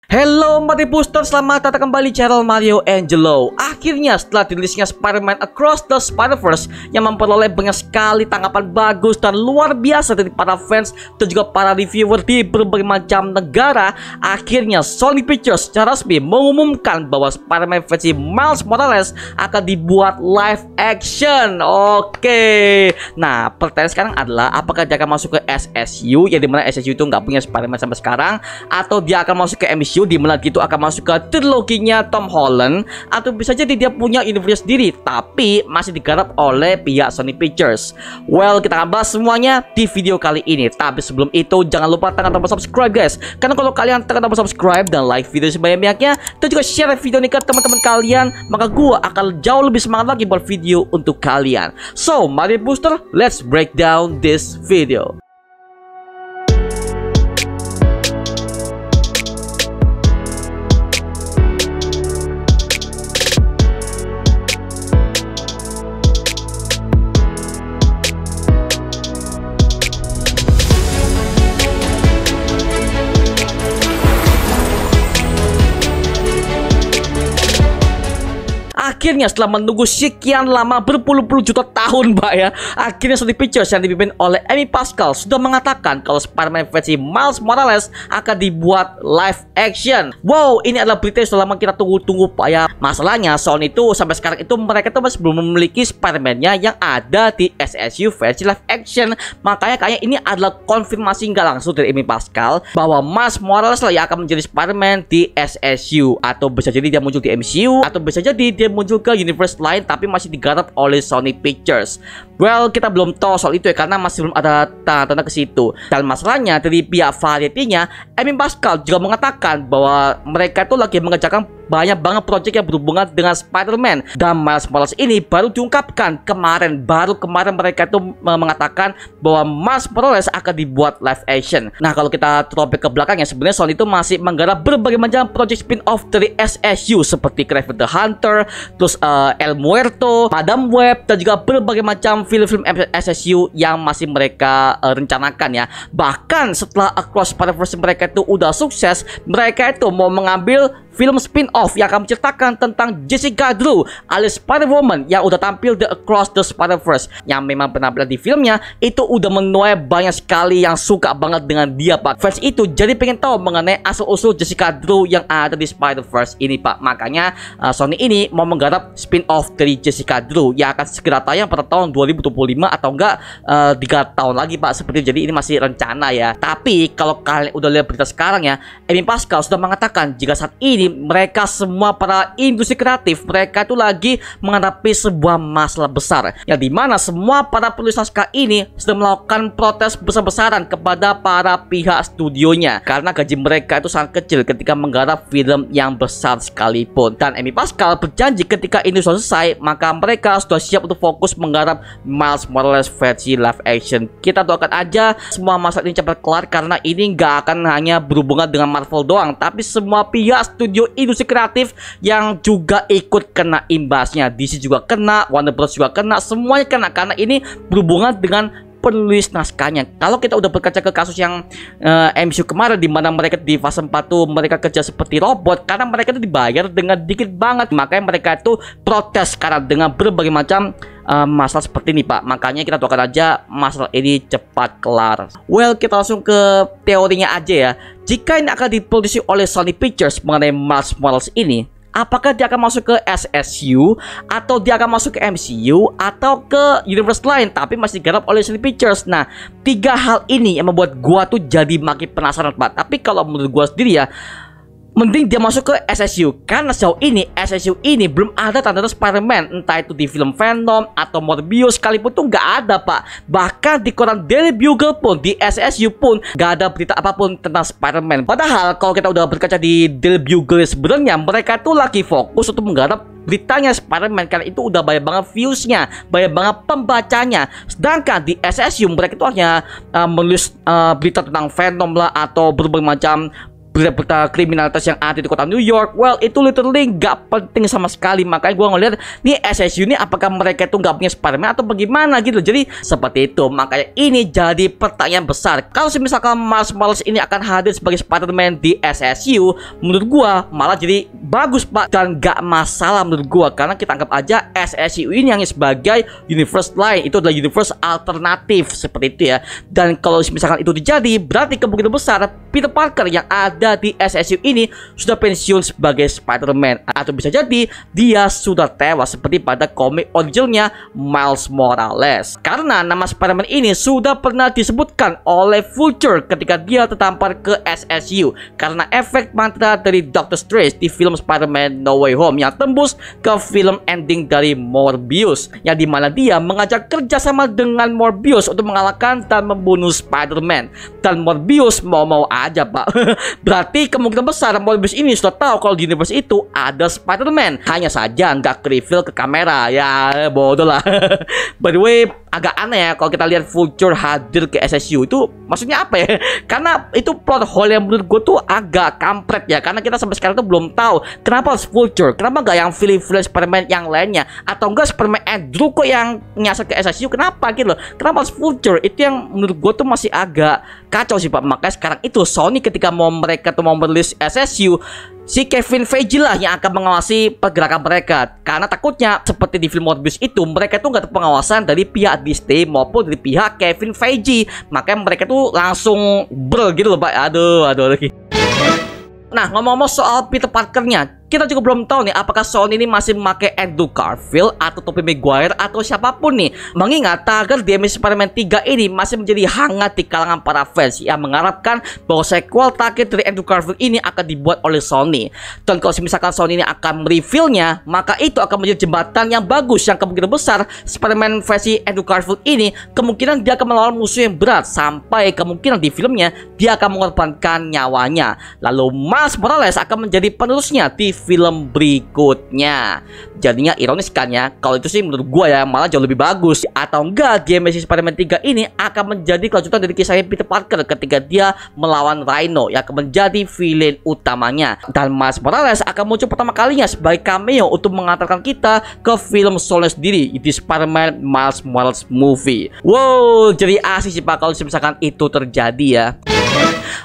Hello Mari Booster, selamat datang kembali channel Mario Angelo. Akhirnya setelah dirilisnya Spider-Man Across the Spider-Verse yang memperoleh banyak sekali tanggapan bagus dan luar biasa dari para fans dan juga para reviewer di berbagai macam negara, akhirnya Sony Pictures secara resmi mengumumkan bahwa Spider-Man versi Miles Morales akan dibuat live action. Oke. Nah, pertanyaan sekarang adalah apakah dia akan masuk ke SSU, yang dimana SSU itu nggak punya Spider-Man sampai sekarang, atau dia akan masuk ke MCU di mana gitu akan masuk ke triloginya Tom Holland, atau bisa jadi dia punya universe sendiri tapi masih digarap oleh pihak Sony Pictures. Well, kita akan bahas semuanya di video kali ini. Tapi sebelum itu jangan lupa tekan tombol subscribe guys, karena kalau kalian tekan tombol subscribe dan like video sebanyak-banyaknya dan juga share video ini ke teman-teman kalian, maka gua akan jauh lebih semangat lagi buat video untuk kalian. So, mari booster, let's break down this video. Akhirnya setelah menunggu sekian lama, berpuluh-puluh juta tahun Mbak ya, akhirnya Sony Pictures yang dipimpin oleh Amy Pascal sudah mengatakan kalau Spider-Man versi Miles Morales akan dibuat live action. Wow, ini adalah berita yang sudah lama kita tunggu-tunggu Pak ya. Masalahnya Sony itu sampai sekarang itu mereka tuh masih belum memiliki Spider-Man-nya yang ada di SSU versi live action. Makanya kayaknya ini adalah konfirmasi nggak langsung dari Amy Pascal bahwa Miles Morales lah yang akan menjadi Spider-Man di SSU, atau bisa jadi dia muncul di MCU, atau bisa jadi dia muncul ke universe lain tapi masih digarap oleh Sony Pictures. Well, kita belum tahu soal itu ya, karena masih belum ada tanda-tanda ke situ. Dan masalahnya dari pihak Variety-nya, Amy Pascal juga mengatakan bahwa mereka itu lagi mengerjakan banyak banget proyek yang berhubungan dengan Spider-Man, dan Miles Morales ini baru diungkapkan kemarin. Baru kemarin mereka itu mengatakan bahwa Miles Morales akan dibuat live action. Nah, kalau kita throwback ke belakangnya, sebenarnya Sony itu masih menggarap berbagai macam proyek spin-off dari SSU seperti Kraven the Hunter, terus El Muerto, Madam Web, dan juga berbagai macam film-film SSU yang masih mereka rencanakan ya. Bahkan setelah Across Spider-Verse mereka itu udah sukses, mereka itu mau mengambil film spin-off yang akan menceritakan tentang Jessica Drew alias Spider-Woman yang udah tampil di Across the Spider-Verse, yang memang penampilan di filmnya itu udah menuai banyak sekali yang suka banget dengan dia Pak. Fans itu jadi pengen tahu mengenai asal-usul Jessica Drew yang ada di Spider-Verse ini Pak. Makanya Sony ini mau menggarap spin-off dari Jessica Drew yang akan segera tayang pada tahun 2025 atau enggak 3 tahun lagi Pak, seperti itu. Jadi ini masih rencana ya. Tapi kalau kalian udah lihat berita sekarang ya, Amy Pascal sudah mengatakan jika saat ini mereka semua para industri kreatif mereka itu lagi menghadapi sebuah masalah besar, yang dimana semua para penulis naskah ini sedang melakukan protes besar-besaran kepada para pihak studionya karena gaji mereka itu sangat kecil ketika menggarap film yang besar sekalipun. Dan Amy Pascal berjanji ketika ini sudah selesai, maka mereka sudah siap untuk fokus menggarap Miles Morales versi live action. Kita doakan aja semua masalah ini cepat kelar, karena ini nggak akan hanya berhubungan dengan Marvel doang, tapi semua pihak studio industri kreatif yang juga ikut kena imbasnya. DC juga kena, Warner Bros juga kena, semuanya kena karena ini berhubungan dengan penulis naskahnya. Kalau kita udah berkaca ke kasus yang MCU kemarin, di mana mereka di fase 4 tuh mereka kerja seperti robot karena mereka itu dibayar dengan dikit banget. Makanya mereka itu protes karena dengan berbagai macam masalah seperti ini Pak. Makanya kita doakan aja masalah ini cepat kelar. Well, kita langsung ke teorinya aja ya. Jika ini akan diproduksi oleh Sony Pictures mengenai Miles Morales ini, apakah dia akan masuk ke SSU, atau dia akan masuk ke MCU, atau ke universe lain tapi masih digarap oleh Sony Pictures? Nah, 3 hal ini yang membuat gua tuh jadi makin penasaran Pak. Tapi kalau menurut gua sendiri ya, mending dia masuk ke SSU, karena sejauh ini SSU ini belum ada tanda-tanda Spider-Man, entah itu di film Venom atau Morbius sekalipun tuh nggak ada Pak. Bahkan di koran Daily Bugle pun, di SSU pun nggak ada berita apapun tentang Spider-Man. Padahal kalau kita udah berkaca di Daily Bugle, sebenarnya mereka tuh lagi fokus untuk menggarap beritanya Spider-Man karena itu udah banyak banget viewsnya, banyak banget pembacanya. Sedangkan di SSU mereka itu hanya menulis berita tentang Venom lah atau berbagai macam berita kriminalitas yang ada di kota New York. Well, itu literally nggak penting sama sekali. Makanya gue ngeliat nih SSU ini apakah mereka itu nggak punya Spider-Man atau bagaimana gitu. Jadi seperti itu. Makanya ini jadi pertanyaan besar. Kalau misalkan Miles Morales ini akan hadir sebagai Spider-Man di SSU, menurut gue malah jadi bagus Pak, dan nggak masalah menurut gue, karena kita anggap aja SSU ini yang sebagai universe lain, itu adalah universe alternatif seperti itu ya. Dan kalau misalkan itu terjadi, berarti kemungkinan besar Peter Parker yang ada di SSU ini sudah pensiun sebagai Spider-Man, atau bisa jadi dia sudah tewas seperti pada komik originalnya Miles Morales, karena nama Spider-Man ini sudah pernah disebutkan oleh Vulture ketika dia tertampar ke SSU karena efek mantra dari Doctor Strange di film Spider-Man No Way Home yang tembus ke film ending dari Morbius, yang dimana dia mengajak kerjasama dengan Morbius untuk mengalahkan dan membunuh Spider-Man. Dan Morbius mau-mau aja Pak. Berarti kemungkinan besar Morbius ini sudah tahu kalau di universe itu ada Spider-Man, hanya saja nggak reveal ke kamera. Ya bodoh lah. By the way, agak aneh ya kalau kita lihat Vulture hadir ke SSU, itu maksudnya apa ya? Karena itu plot hole yang menurut gue tuh agak kampret ya, karena kita sampai sekarang tuh belum tahu kenapa harus Vulture, kenapa nggak yang villain Spider-Man yang lainnya, atau enggak Spider-Man Andrew kok yang nyasar ke SSU, kenapa gitu loh, kenapa harus Vulture? Itu yang menurut gue tuh masih agak kacau sih Pak. Makanya sekarang itu Sony ketika mereka tuh mau merilis SSU, si Kevin Feige lah yang akan mengawasi pergerakan mereka, karena takutnya seperti di film Morbius itu mereka tuh nggak ada pengawasan dari pihak Disney maupun dari pihak Kevin Feige. Makanya mereka tuh langsung gitu loh Pak. Aduh lagi. Nah, ngomong-ngomong soal Peter Parkernya, kita juga belum tahu nih apakah Sony ini masih memakai Andrew Garfield atau Tobey Maguire atau siapapun nih. Mengingat tagar di Amazing Spider-Man 3 ini masih menjadi hangat di kalangan para fans yang mengharapkan bahwa sequel terakhir dari Andrew Garfield ini akan dibuat oleh Sony. Dan kalau misalkan Sony ini akan merevealnya, maka itu akan menjadi jembatan yang bagus, yang kemungkinan besar Spider-Man versi Andrew Garfield ini kemungkinan dia akan melawan musuh yang berat, sampai kemungkinan di filmnya dia akan mengorbankan nyawanya. Lalu Miles Morales akan menjadi penerusnya di film berikutnya. Jadinya ironis kan ya, kalau itu sih menurut gue ya malah jauh lebih bagus. Atau enggak, di Amazing Spider-Man 3 ini akan menjadi kelanjutan dari kisahnya Peter Parker ketika dia melawan Rhino yang akan menjadi villain utamanya. Dan Miles Morales akan muncul pertama kalinya sebagai cameo untuk mengantarkan kita ke film solo sendiri di Spider-Man Miles Morales movie. Wow, jadi asik sih Pak kalau misalkan itu terjadi ya.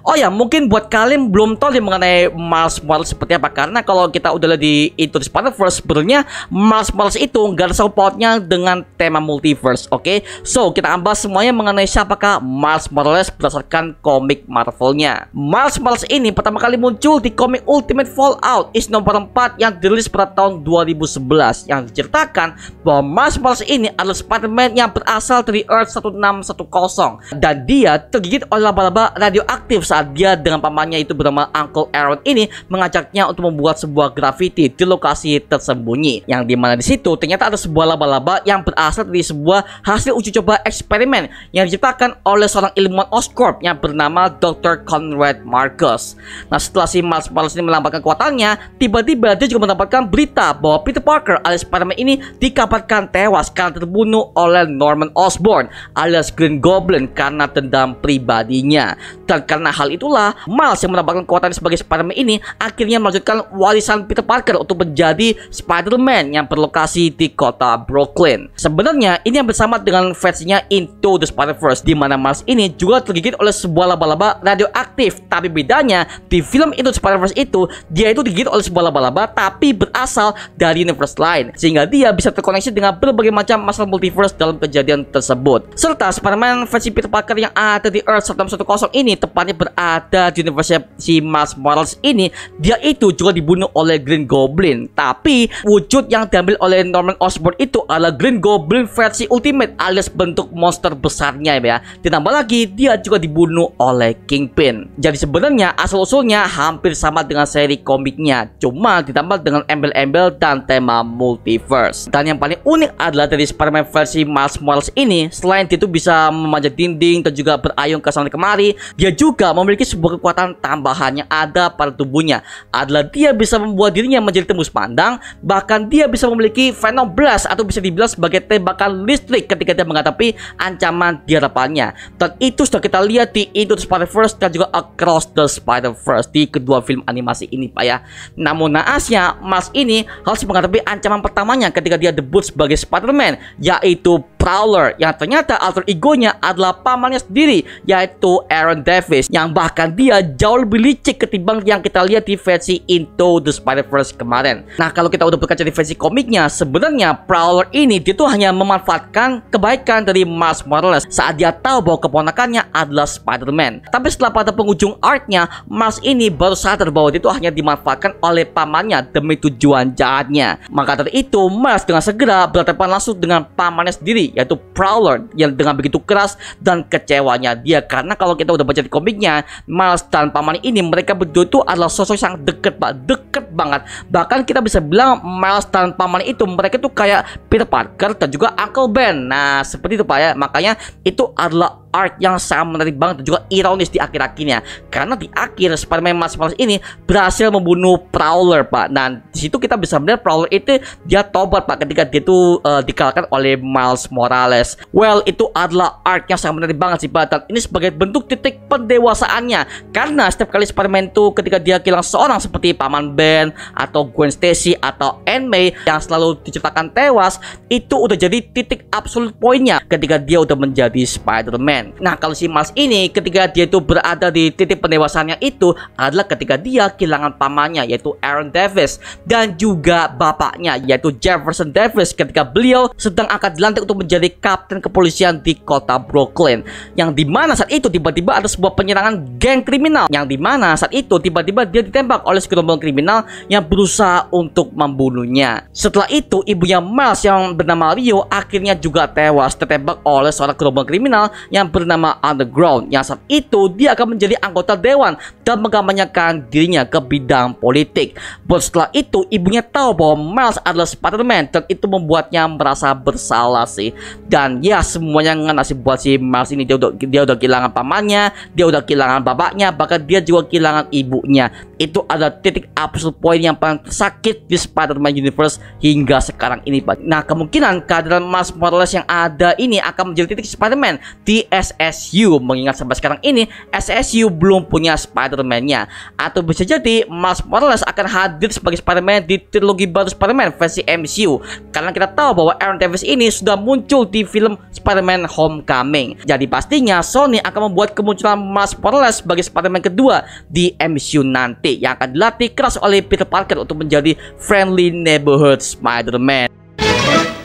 Oh ya, mungkin buat kalian belum tahu nih mengenai Miles Morales seperti apa, karena kalau kita udah lihat di Into the Spider-Verse, sebenarnya Miles Morales itu nggak ada supportnya dengan tema multiverse. Oke, so kita akan bahas semuanya mengenai siapakah Miles Morales berdasarkan komik Marvelnya. Miles Morales ini pertama kali muncul di komik Ultimate Fallout issue nomor 4 yang dirilis pada tahun 2011, yang diceritakan bahwa Miles Morales ini adalah Spider-Man yang berasal dari Earth 1610, dan dia tergigit oleh laba-laba radioaktif saat dia dengan pamannya itu bernama Uncle Aaron ini mengajaknya untuk membuat sebuah graffiti di lokasi tersembunyi, yang dimana di situ ternyata ada sebuah laba-laba yang berasal dari sebuah hasil uji coba eksperimen yang diciptakan oleh seorang ilmuwan Oscorp yang bernama Dr. Conrad Marcus. Nah, setelah si Miles Morales ini melambangkan kekuatannya, tiba-tiba dia juga mendapatkan berita bahwa Peter Parker alias Spider-Man ini dikabarkan tewas karena terbunuh oleh Norman Osborn alias Green Goblin karena dendam pribadinya. Dan karena hal itulah, Miles yang mendapatkan kekuatan sebagai Spider-Man ini akhirnya melanjutkan warisan Peter Parker untuk menjadi Spider-Man yang berlokasi di kota Brooklyn. Sebenarnya ini yang bersama dengan versinya Into the Spider-Verse, di mana Miles ini juga tergigit oleh sebuah laba-laba radioaktif. Tapi bedanya di film Into the Spider-Verse itu, dia itu digigit oleh sebuah laba-laba tapi berasal dari universe lain, sehingga dia bisa terkoneksi dengan berbagai macam masalah multiverse dalam kejadian tersebut. Serta Spider-Man versi Peter Parker yang ada di Earth 1610 ini tepatnya berada di universe si Miles Morales ini, dia itu juga dibunuh oleh Green Goblin. Tapi wujud yang diambil oleh Norman Osborn itu adalah Green Goblin versi Ultimate alias bentuk monster besarnya ya. Ditambah lagi dia juga dibunuh oleh Kingpin. Jadi sebenarnya asal-usulnya hampir sama dengan seri komiknya, cuma ditambah dengan embel-embel dan tema multiverse. Dan yang paling unik adalah dari Spider-Man versi Miles Morales ini, selain dia itu bisa memanjat dinding dan juga berayun ke sana kemari, dia juga memiliki sebuah kekuatan tambahan yang ada pada tubuhnya, adalah dia bisa bisa membuat dirinya menjadi tembus pandang, bahkan dia bisa memiliki Venom Blast atau bisa dibilang sebagai tembakan listrik ketika dia menghadapi ancaman di hadapannya. Dan itu sudah kita lihat di Into the Spider-Verse dan juga Across the Spider-Verse di kedua film animasi ini, Pak ya. Namun naasnya, Miles ini harus menghadapi ancaman pertamanya ketika dia debut sebagai Spider-Man, yaitu Prowler, yang ternyata alter egonya adalah pamannya sendiri, yaitu Aaron Davis, yang bahkan dia jauh lebih licik ketimbang yang kita lihat di versi Into the Spider-Verse kemarin. Nah, kalau kita udah berkaca di versi komiknya, sebenarnya Prowler ini dia tuh hanya memanfaatkan kebaikan dari Miles Morales saat dia tahu bahwa keponakannya adalah Spider-Man. Tapi setelah pada penghujung arc-nya, Miles ini baru sadar bahwa dia tuh hanya dimanfaatkan oleh pamannya demi tujuan jahatnya. Maka dari itu, Miles dengan segera berhadapan langsung dengan pamannya sendiri, yaitu Prowler, yang dengan begitu keras dan kecewanya dia. Karena kalau kita udah baca di komiknya, Miles dan pamannya ini, mereka berdua itu adalah sosok yang deket, Pak, deket banget. Bahkan kita bisa bilang Miles dan pamannya itu, mereka tuh kayak Peter Parker dan juga Uncle Ben. Nah, seperti itu, Pak ya. Makanya itu adalah arc yang sangat menarik banget dan juga ironis di akhir-akhirnya, karena di akhir Spider-Man Miles Morales ini berhasil membunuh Prowler, Pak. Dan di situ kita bisa melihat Prowler itu dia tobat, Pak, ketika dia itu dikalahkan oleh Miles Morales. Well, itu adalah arc yang sangat menarik banget sih, Pak. Dan ini sebagai bentuk titik pendewasaannya, karena setiap kali Spider-Man itu ketika dia kehilangan seorang seperti Paman Ben atau Gwen Stacy atau Aunt May yang selalu diceritakan tewas, itu udah jadi titik absolute poinnya ketika dia udah menjadi Spider-Man. Nah, kalau si Miles ini ketika dia itu berada di titik pendewasannya itu adalah ketika dia kehilangan pamannya, yaitu Aaron Davis, dan juga bapaknya, yaitu Jefferson Davis, ketika beliau sedang akan dilantik untuk menjadi kapten kepolisian di kota Brooklyn, yang dimana saat itu tiba-tiba ada sebuah penyerangan geng kriminal, yang dimana saat itu tiba-tiba dia ditembak oleh segelombol kriminal yang berusaha untuk membunuhnya. Setelah itu ibunya Miles yang bernama Rio akhirnya juga tewas tertembak oleh seorang gelombol kriminal yang bernama Underground, yang saat itu dia akan menjadi anggota dewan dan mengkampanyekan dirinya ke bidang politik. But setelah itu ibunya tahu bahwa Miles adalah Spider-Man dan itu membuatnya merasa bersalah sih. Dan ya, semuanya ngena sih buat si Miles ini. Dia udah kehilangan pamannya, dia udah kehilangan bapaknya, bahkan dia juga kehilangan ibunya. Itu adalah titik absolute point yang paling sakit di Spider-Man Universe hingga sekarang ini, Pak. Nah, kemungkinan kehadiran Miles Morales yang ada ini akan menjadi titik Spider-Man di SSU, mengingat sampai sekarang ini SSU belum punya Spider-Man-nya. Atau bisa jadi Miles Morales akan hadir sebagai Spider-Man di trilogi baru Spider-Man versi MCU, karena kita tahu bahwa Aaron Davis ini sudah muncul di film Spider-Man Homecoming. Jadi pastinya Sony akan membuat kemunculan Miles Morales sebagai Spider-Man kedua di MCU nanti, yang akan dilatih keras oleh Peter Parker untuk menjadi friendly neighborhood Spider-Man.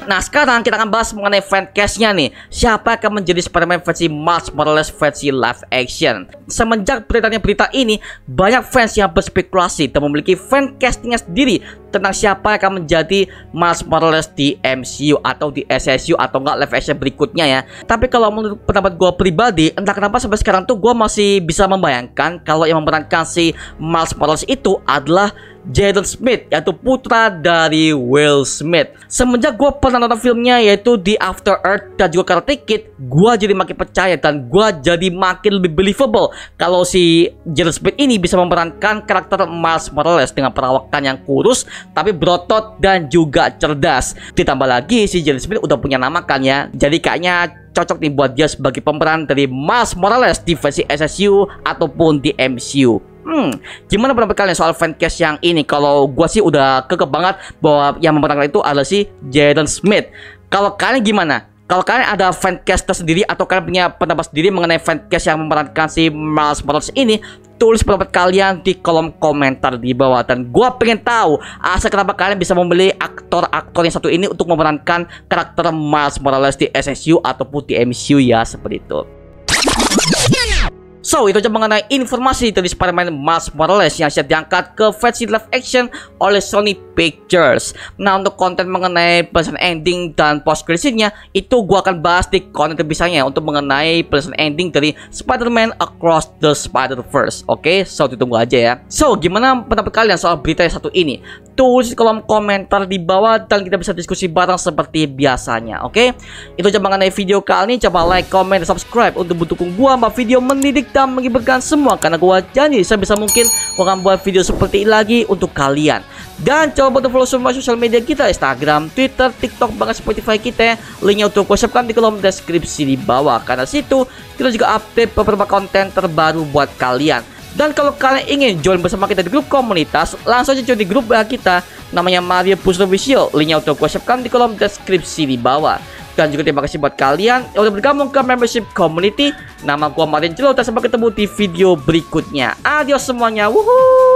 Nah, sekarang kita akan bahas mengenai fancast-nya nih. Siapa yang akan menjadi Spider-Man versi Miles Morales versi live action? Semenjak beredarnya berita ini, banyak fans yang berspekulasi dan memiliki fancastingnya sendiri tentang siapa yang akan menjadi Miles Morales di MCU atau di SSU atau enggak live action berikutnya ya. Tapi kalau menurut pendapat gue pribadi, entah kenapa sampai sekarang tuh gue masih bisa membayangkan kalau yang memerankan si Miles Morales itu adalah Jaden Smith, yaitu putra dari Will Smith. Semenjak gue pernah nonton filmnya yaitu The After Earth dan juga Karate Kid, gue jadi makin percaya dan gue jadi makin lebih believable kalau si Jaden Smith ini bisa memerankan karakter Miles Morales dengan perawakan yang kurus tapi berotot dan juga cerdas. Ditambah lagi si Jaden Smith udah punya nama kan ya, jadi kayaknya cocok nih buat dia sebagai pemeran dari Miles Morales di versi SSU ataupun di MCU. Gimana pendapat kalian soal fancast yang ini? Kalau gua sih udah kekeh banget bahwa yang memerankan itu adalah si Jaden Smith. Kalau kalian gimana? Kalau kalian ada fancast tersendiri atau kalian punya pendapat sendiri mengenai fancast yang memerankan si Miles Morales ini, tulis pendapat kalian di kolom komentar di bawah. Dan gua pengen tahu asal kenapa kalian bisa memilih aktor-aktor yang satu ini untuk memerankan karakter Miles Morales di SSU ataupun di MCU ya, seperti itu. So, itu aja mengenai informasi dari Spider-Man Miles Morales yang siap diangkat ke versi live action oleh Sony Pictures. Nah, untuk konten mengenai penulisan ending dan post creditnya itu gua akan bahas di konten terpisahnya untuk mengenai penulisan ending dari Spider-Man Across the Spider-Verse. Oke, so ditunggu aja ya. So, gimana pendapat kalian soal berita yang satu ini? Tulis di kolom komentar di bawah dan kita bisa diskusi bareng seperti biasanya. Oke, itu aja mengenai video kali ini. Coba like, comment, dan subscribe untuk mendukung gua sama video mendidik dan mengibarkan semua, karena gua janji sebisa mungkin gua akan buat video seperti ini lagi untuk kalian. Dan coba buat follow semua sosial media kita, Instagram, Twitter, TikTok, bahkan Spotify kita. Linknya untuk gua siapkan di kolom deskripsi di bawah, karena situ kita juga update beberapa konten terbaru buat kalian. Dan kalau kalian ingin join bersama kita di grup komunitas, langsung aja join di grup kita, namanya Mario Push Official. Linknya untuk gua siapkan di kolom deskripsi di bawah. Dan juga terima kasih buat kalian yang udah bergabung ke membership community. Nama gua Mario Celota, sampai ketemu di video berikutnya. Adios semuanya. Wuhuu.